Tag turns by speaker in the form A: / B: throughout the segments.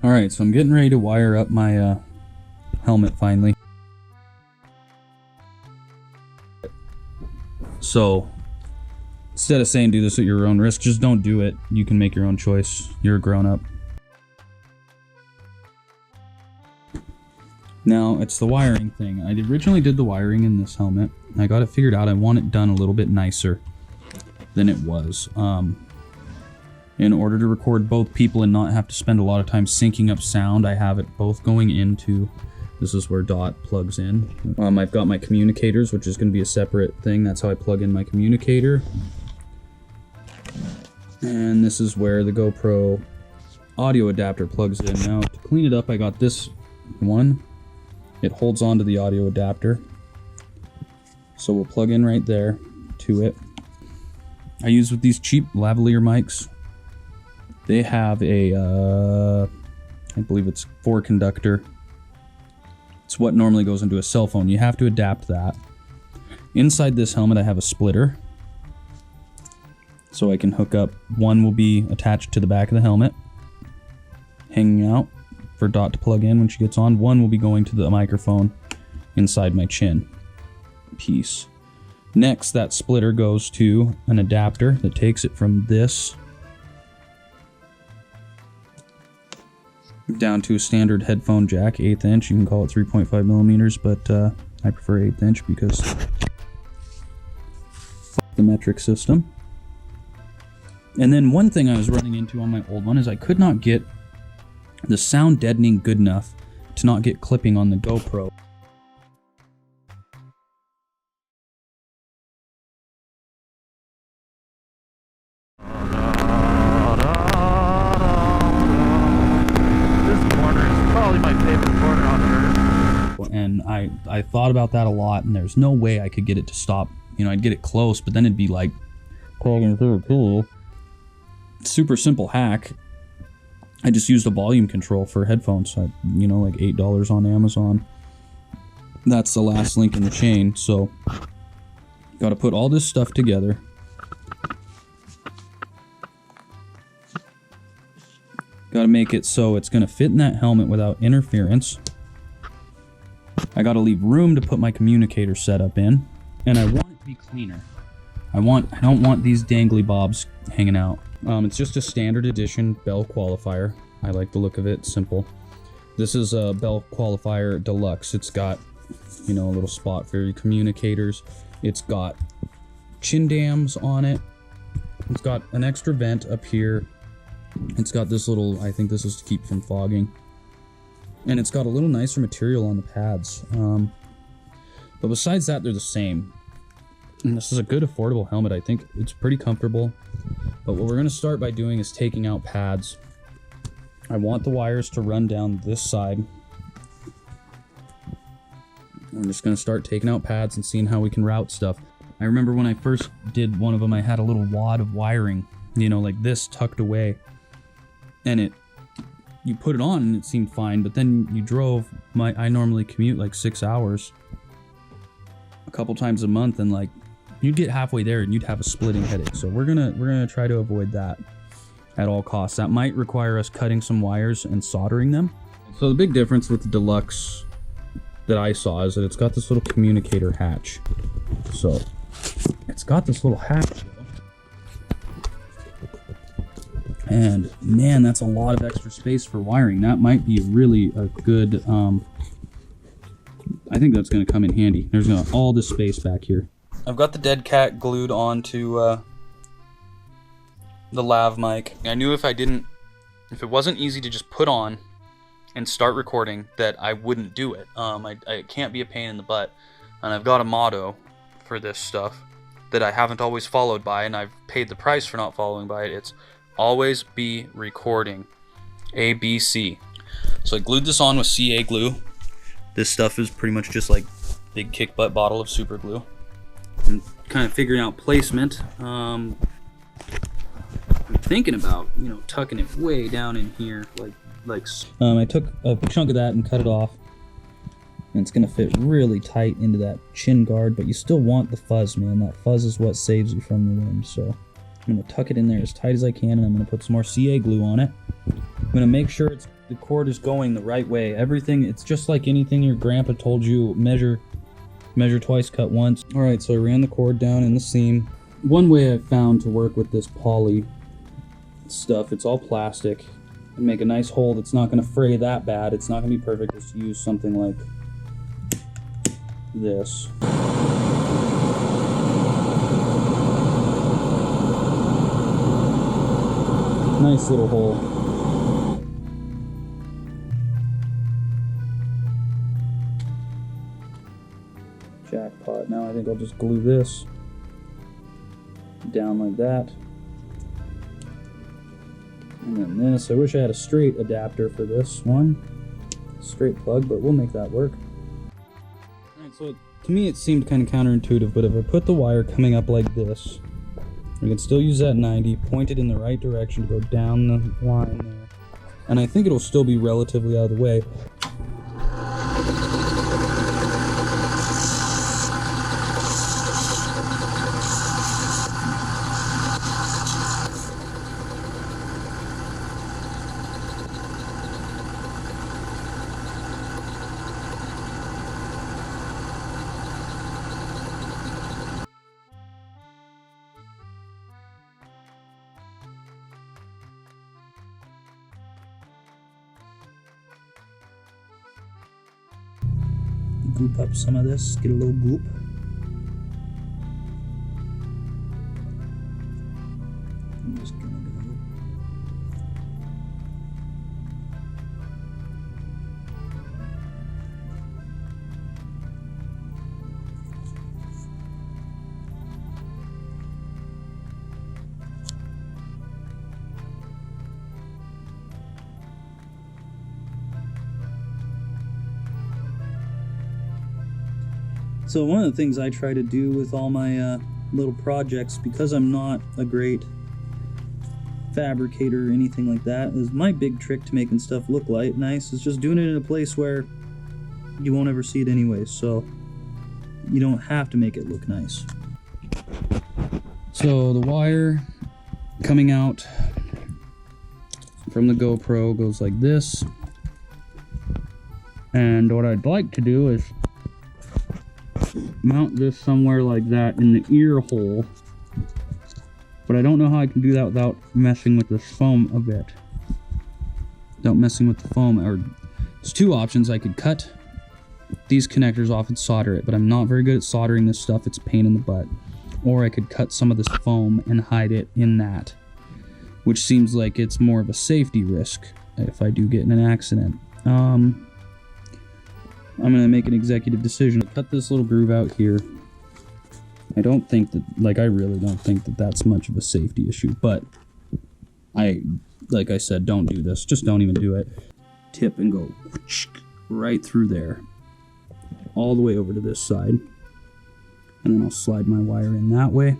A: Alright, so I'm getting ready to wire up my helmet finally. So, instead of saying do this at your own risk, just don't do it. You can make your own choice. You're a grown-up. Now, it's the wiring thing. I originally did the wiring in this helmet. I got it figured out. I want it done a little bit nicer than it was. In order to record both people and not have to spend a lot of time syncing up sound, I have it both going into... This is where Dot plugs in. I've got my communicators, which is going to be a separate thing. That's how I plug in my communicator. And this is where the GoPro audio adapter plugs in. Now, to clean it up, I got this one. It holds onto the audio adapter. So we'll plug in right there to it. I use with these cheap lavalier mics. They have a, I believe it's 4 conductor. It's what normally goes into a cell phone. You have to adapt that. Inside this helmet, I have a splitter. So I can hook up, one will be attached to the back of the helmet, hanging out for Dot to plug in when she gets on. One will be going to the microphone inside my chin piece. Next, that splitter goes to an adapter that takes it from this down to a standard headphone jack, 1/8 inch. You can call it 3.5 millimeters, but I prefer 1/8 inch because the metric system. And then one thing I was running into on my old one is I could not get the sound deadening good enough to not get clipping on the GoPro. And I thought about that a lot, and there's no way I could get it to stop. You know, I'd get it close, but then it'd be like crawling through a pillow. Super simple hack. I just used a volume control for headphones. You know, like $8 on Amazon. That's the last link in the chain. So, got to put all this stuff together. Got to make it so it's going to fit in that helmet without interference. I gotta leave room to put my communicator setup in, and I want it to be cleaner. I don't want these dangly bobs hanging out. It's just a standard edition Bell qualifier. I like the look of it, simple. This is a Bell qualifier deluxe. It's got, you know, a little spot for your communicators. It's got chin dams on it. It's got an extra vent up here. It's got this little, I think this is to keep from fogging. And it's got a little nicer material on the pads. But besides that, they're the same. And this is a good affordable helmet. I think it's pretty comfortable. But what we're going to start by doing is taking out pads. I want the wires to run down this side. I'm just going to start taking out pads and seeing how we can route stuff. I remember when I first did one of them, I had a little wad of wiring, you know, like this tucked away. And you put it on and it seemed fine, but then you drove. I normally commute like 6 hours a couple times a month, and like you'd get halfway there and you'd have a splitting headache. So we're gonna try to avoid that at all costs. That might require us cutting some wires and soldering them. So the big difference with the Deluxe that I saw is that it's got this little communicator hatch. So it's got this little hatch. And man, that's a lot of extra space for wiring. That might be really a good, I think that's going to come in handy. There's all this space back here. I've got the dead cat glued onto the lav mic. I knew if it wasn't easy to just put on and start recording, that I wouldn't do it. I can't be a pain in the butt. And I've got a motto for this stuff that I haven't always followed by, and I've paid the price for not following by it. It's always be recording. ABC. So I glued this on with CA glue. This stuff is pretty much just like big kick butt bottle of super glue. And kind of figuring out placement. I'm thinking about, you know, tucking it way down in here, like I took a chunk of that and cut it off. And it's gonna fit really tight into that chin guard, but you still want the fuzz, man. That fuzz is what saves you from the wind. So I'm gonna tuck it in there as tight as I can, and I'm gonna put some more CA glue on it. gonna make sure the cord is going the right way. Everything, it's just like anything your grandpa told you, measure twice, cut once. All right, so I ran the cord down in the seam. One way I found to work with this poly stuff, it's all plastic, and make a nice hole that's not gonna fray that bad. It's not gonna be perfect, just use something like this. Nice little hole. Jackpot. Now I think I'll just glue this down like that. And then this, I wish I had a straight adapter for this one. Straight plug, but we'll make that work. Alright, so to me it seemed kind of counterintuitive, but if I put the wire coming up like this, I can still use that 90, point it in the right direction to go down the line there. And I think it'll still be relatively out of the way. Goop up some of this, get a little goop. I'm just gonna go. So one of the things I try to do with all my little projects, because I'm not a great fabricator or anything like that, is my big trick to making stuff look nice is just doing it in a place where you won't ever see it anyways, so you don't have to make it look nice. So the wire coming out from the GoPro goes like this, and what I'd like to do is mount this somewhere like that in the ear hole, but I don't know how I can do that without messing with this foam a bit. Without messing with the foam, or there's two options. I could cut these connectors off and solder it, but I'm not very good at soldering this stuff. It's a pain in the butt. Or I could cut some of this foam and hide it in that, which seems like it's more of a safety risk if I do get in an accident. I'm gonna make an executive decision. Cut this little groove out here. I don't think that, I really don't think that that's much of a safety issue, but like I said, don't do this. Just don't even do it. Tip and go right through there, all the way over to this side. And then I'll slide my wire in that way.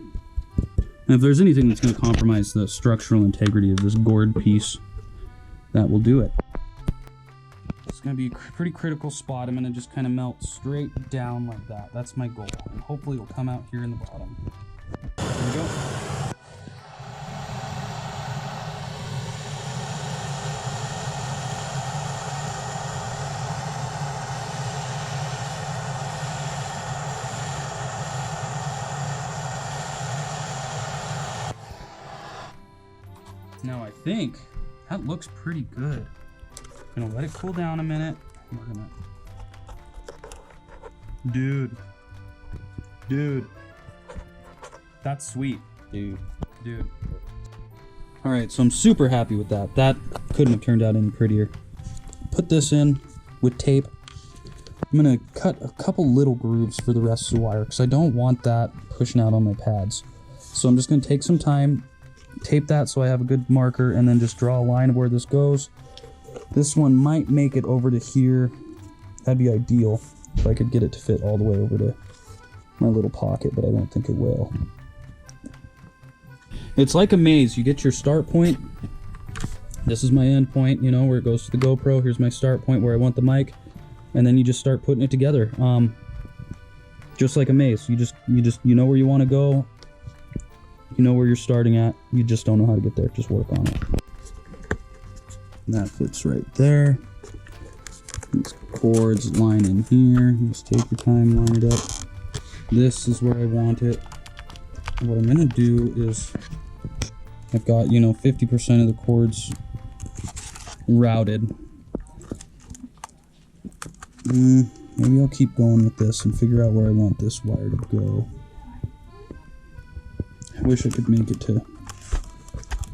A: And if there's anything that's gonna compromise the structural integrity of this gourd piece, that will do it. It's going to be a pretty critical spot. I'm going to just kind of melt straight down like that. That's my goal. And hopefully it'll come out here in the bottom. There we go. Now I think that looks pretty good. I'm gonna let it cool down a minute. We're gonna... Dude. That's sweet. Dude. Alright, so I'm super happy with that. That couldn't have turned out any prettier. Put this in with tape. I'm gonna cut a couple little grooves for the rest of the wire because I don't want that pushing out on my pads. So I'm just gonna take some time, tape that so I have a good marker, and then just draw a line of where this goes. This one might make it over to here. That'd be ideal if I could get it to fit all the way over to my little pocket, but I don't think it will. It's like a maze. You get your start point. This is my end point, you know, where it goes to the GoPro. Here's my start point where I want the mic. And then you just start putting it together. Just like a maze. You know where you want to go. You know where you're starting at. You just don't know how to get there. Just work on it. That fits right there. These cords line in here. Just take your time, line it up. This is where I want it. What I'm gonna do is, I've got, 50% of the cords routed. Maybe I'll keep going with this and figure out where I want this wire to go. I wish I could make it to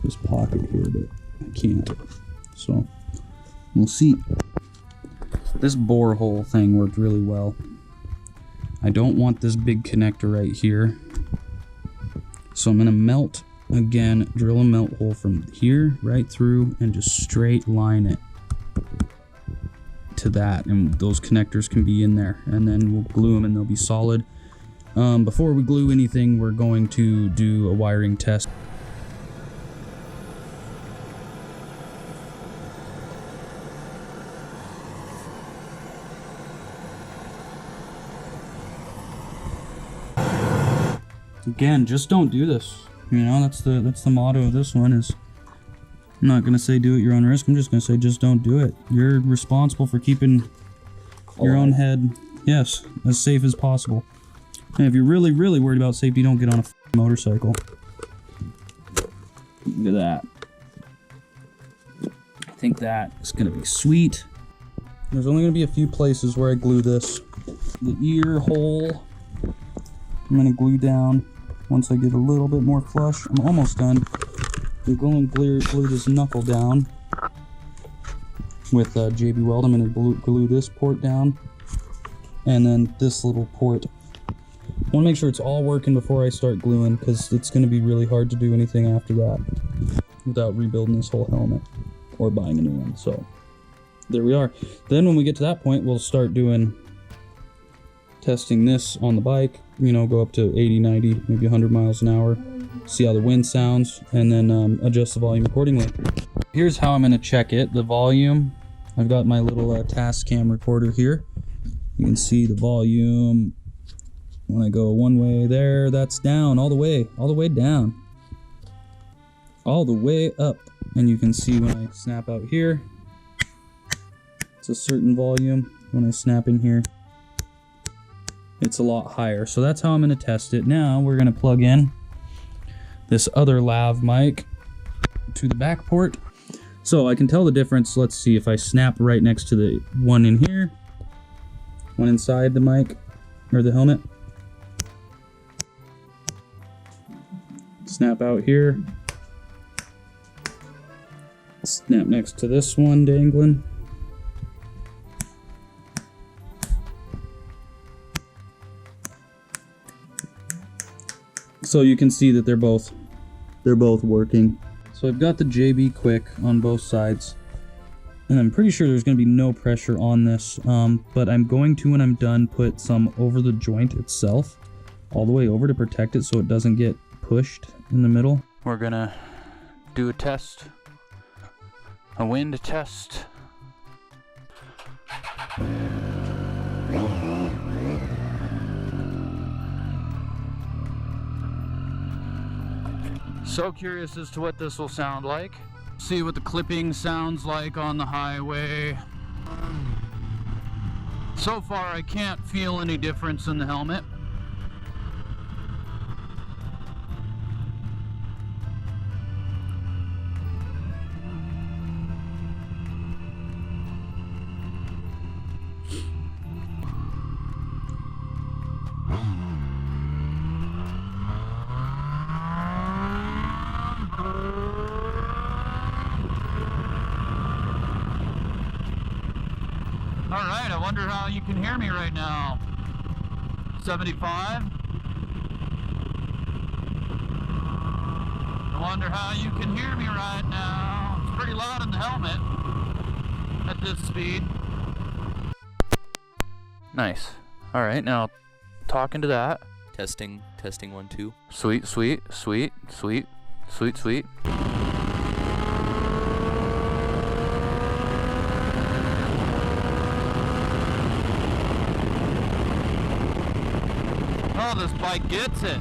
A: this pocket here, but I can't. So, we'll see. This borehole thing worked really well. I don't want this big connector right here. So I'm gonna melt again, drill a melt hole from here right through and just straight line it to that, and those connectors can be in there, and then we'll glue them and they'll be solid. Before we glue anything, we're going to do a wiring test. Again, just don't do this. That's the motto of this one. Is I'm not gonna say do at your own risk. I'm just gonna say just don't do it. You're responsible for keeping your own head, yes, as safe as possible. And if you're really, really worried about safety, don't get on a motorcycle. Look at that. I think that is gonna be sweet. There's only gonna be a few places where I glue this. The ear hole, I'm gonna glue down once I get a little bit more flush. I'm almost done. I'm going to glue this knuckle down with JB Weld. I'm going to glue this port down, and then this little port. I want to make sure it's all working before I start gluing, because it's going to be really hard to do anything after that without rebuilding this whole helmet or buying a new one. So there we are. Then when we get to that point, we'll start testing this on the bike, go up to 80, 90, maybe 100 miles an hour, see how the wind sounds, and then adjust the volume accordingly. Here's how I'm going to check it. The volume, I've got my little Tascam recorder here. You can see the volume. When I go one way there, that's down, all the way down, all the way up. And you can see when I snap out here, it's a certain volume. When I snap in here, it's a lot higher. So that's how I'm going to test it. Now we're going to plug in this other lav mic to the back port, so I can tell the difference. Let's see if I snap right next to the one in here, one inside the mic or the helmet. Snap out here, snap next to this one dangling. So you can see that they're both working. So I've got the JB Quick on both sides, and I'm pretty sure there's going to be no pressure on this, but I'm going to, when I'm done, put some over the joint itself, all the way over, to protect it so it doesn't get pushed in the middle. We're gonna do a test, a wind test. So curious as to what this will sound like. See what the clipping sounds like on the highway. So far I can't feel any difference in the helmet. Alright, I wonder how you can hear me right now. 75. I wonder how you can hear me right now. It's pretty loud in the helmet at this speed. Nice. Alright, now talking to that.
B: Testing 1 2.
A: Sweet, sweet, sweet, sweet, sweet, sweet. Oh, this bike gets it.